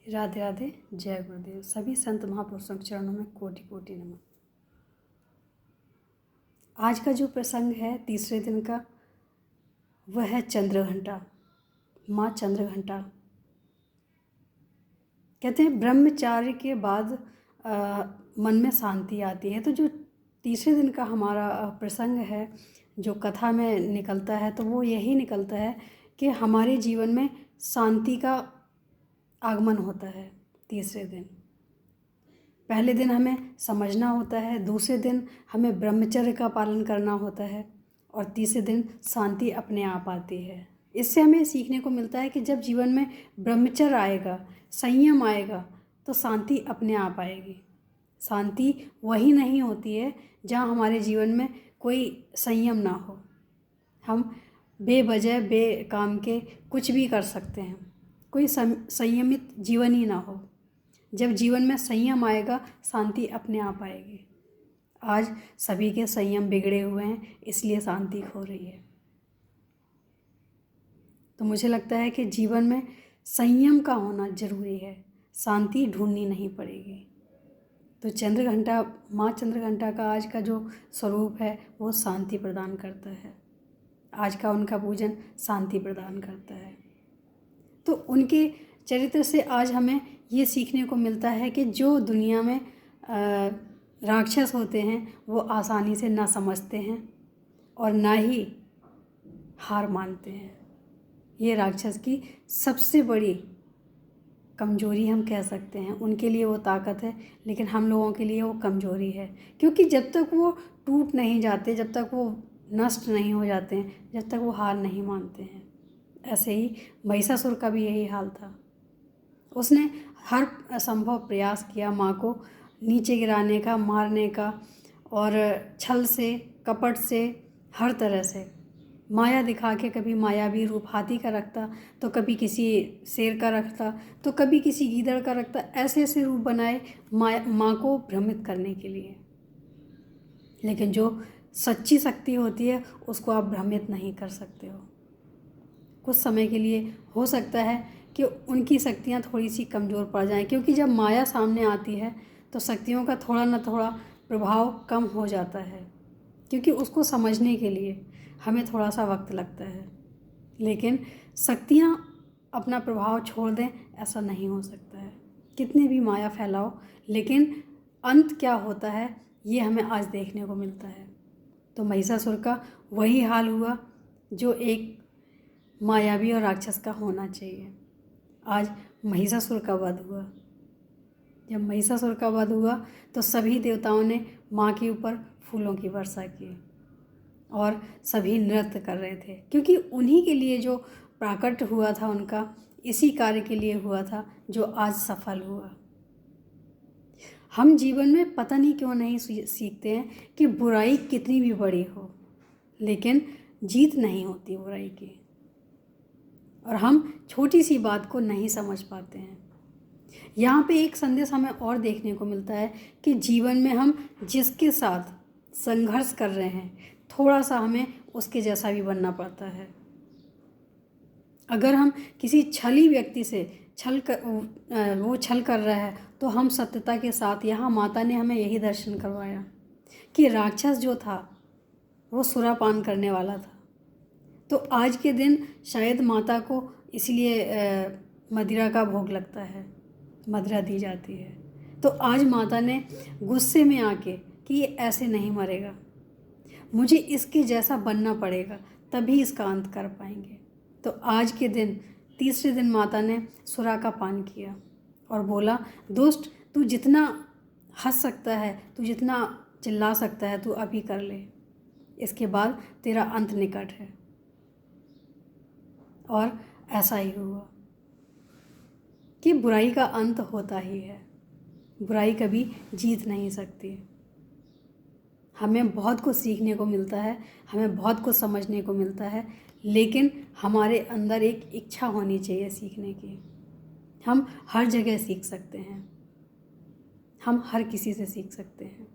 राधे राधे। जय गुरुदेव। सभी संत महापुरुषों के चरणों में कोटि कोटि नमन। आज का जो प्रसंग है तीसरे दिन का, वह है चंद्रघंटा, माँ चंद्रघंटा। कहते हैं ब्रह्मचार्य के बाद मन में शांति आती है। तो जो तीसरे दिन का हमारा प्रसंग है, जो कथा में निकलता है, तो वो यही निकलता है कि हमारे जीवन में शांति का आगमन होता है। तीसरे दिन, पहले दिन हमें समझना होता है, दूसरे दिन हमें ब्रह्मचर्य का पालन करना होता है, और तीसरे दिन शांति अपने आप आती है। इससे हमें सीखने को मिलता है कि जब जीवन में ब्रह्मचर्य आएगा, संयम आएगा, तो शांति अपने आप आएगी। शांति वही नहीं होती है जहाँ हमारे जीवन में कोई संयम ना हो। हम बेवजह बेकाम के कुछ भी कर सकते हैं, कोई संयमित जीवन ही ना हो। जब जीवन में संयम आएगा, शांति अपने आप आएगी। आज सभी के संयम बिगड़े हुए हैं, इसलिए शांति खो रही है। तो मुझे लगता है कि जीवन में संयम का होना जरूरी है, शांति ढूंढनी नहीं पड़ेगी। तो चंद्रघंटा, माँ चंद्रघंटा का आज का जो स्वरूप है वो शांति प्रदान करता है। आज का उनका पूजन शांति प्रदान करता है। तो उनके चरित्र से आज हमें ये सीखने को मिलता है कि जो दुनिया में राक्षस होते हैं वो आसानी से ना समझते हैं और ना ही हार मानते हैं। ये राक्षस की सबसे बड़ी कमजोरी हम कह सकते हैं। उनके लिए वो ताकत है, लेकिन हम लोगों के लिए वो कमजोरी है। क्योंकि जब तक वो टूट नहीं जाते, जब तक वो नष्ट नहीं हो जाते हैं, जब तक वो हार नहीं मानते हैं। ऐसे ही महिषासुर का भी यही हाल था। उसने हर संभव प्रयास किया माँ को नीचे गिराने का, मारने का, और छल से, कपट से, हर तरह से माया दिखा के, कभी मायावी रूप हाथी का रखता, तो कभी किसी शेर का रखता, तो कभी किसी गीदड़ का रखता। ऐसे ऐसे रूप बनाए माँ को भ्रमित करने के लिए। लेकिन जो सच्ची शक्ति होती है उसको आप भ्रमित नहीं कर सकते हो। कुछ समय के लिए हो सकता है कि उनकी शक्तियाँ थोड़ी सी कमज़ोर पड़ जाएं, क्योंकि जब माया सामने आती है तो शक्तियों का थोड़ा ना थोड़ा प्रभाव कम हो जाता है, क्योंकि उसको समझने के लिए हमें थोड़ा सा वक्त लगता है। लेकिन शक्तियाँ अपना प्रभाव छोड़ दें, ऐसा नहीं हो सकता है। कितने भी माया फैलाओ, लेकिन अंत क्या होता है ये हमें आज देखने को मिलता है। तो महिषासुर का वही हाल हुआ जो एक मायावी और राक्षस का होना चाहिए। आज महिषासुर का वध हुआ। जब महिषासुर का वध हुआ तो सभी देवताओं ने माँ के ऊपर फूलों की वर्षा की और सभी नृत्य कर रहे थे, क्योंकि उन्हीं के लिए जो प्राकट हुआ था उनका, इसी कार्य के लिए हुआ था जो आज सफल हुआ। हम जीवन में पता नहीं क्यों नहीं सीखते हैं कि बुराई कितनी भी बड़ी हो, लेकिन जीत नहीं होती बुराई की, और हम छोटी सी बात को नहीं समझ पाते हैं। यहाँ पे एक संदेश हमें और देखने को मिलता है कि जीवन में हम जिसके साथ संघर्ष कर रहे हैं, थोड़ा सा हमें उसके जैसा भी बनना पड़ता है। अगर हम किसी छली व्यक्ति से वो छल कर रहा है, तो हम सत्यता के साथ, यहाँ माता ने हमें यही दर्शन करवाया कि राक्षस जो था वो सुरापान करने वाला था। तो आज के दिन शायद माता को इसलिए मदिरा का भोग लगता है, मदिरा दी जाती है। तो आज माता ने गुस्से में आके कि ये ऐसे नहीं मरेगा, मुझे इसके जैसा बनना पड़ेगा, तभी इसका अंत कर पाएंगे। तो आज के दिन, तीसरे दिन, माता ने सुरा का पान किया और बोला, दोस्त तू जितना हंस सकता है, तू जितना चिल्ला सकता है, तू अभी कर ले, इसके बाद तेरा अंत निकट है। और ऐसा ही हुआ कि बुराई का अंत होता ही है। बुराई कभी जीत नहीं सकती। हमें बहुत कुछ सीखने को मिलता है, हमें बहुत कुछ समझने को मिलता है, लेकिन हमारे अंदर एक इच्छा होनी चाहिए सीखने की। हम हर जगह सीख सकते हैं, हम हर किसी से सीख सकते हैं।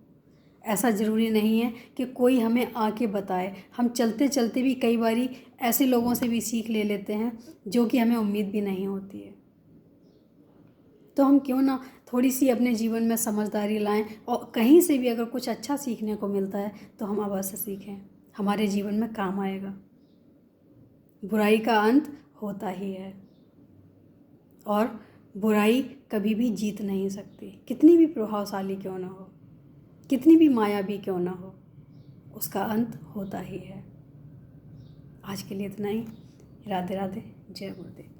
ऐसा ज़रूरी नहीं है कि कोई हमें आके बताए। हम चलते चलते भी कई बारी ऐसे लोगों से भी सीख ले लेते हैं जो कि हमें उम्मीद भी नहीं होती है। तो हम क्यों ना थोड़ी सी अपने जीवन में समझदारी लाएं, और कहीं से भी अगर कुछ अच्छा सीखने को मिलता है तो हम अवश्य सीखें, हमारे जीवन में काम आएगा। बुराई का अंत होता ही है, और बुराई कभी भी जीत नहीं सकती, कितनी भी प्रभावशाली क्यों ना हो, कितनी भी मायावी क्यों ना हो, उसका अंत होता ही है। आज के लिए इतना ही। राधे राधे, जय गुरुदेव।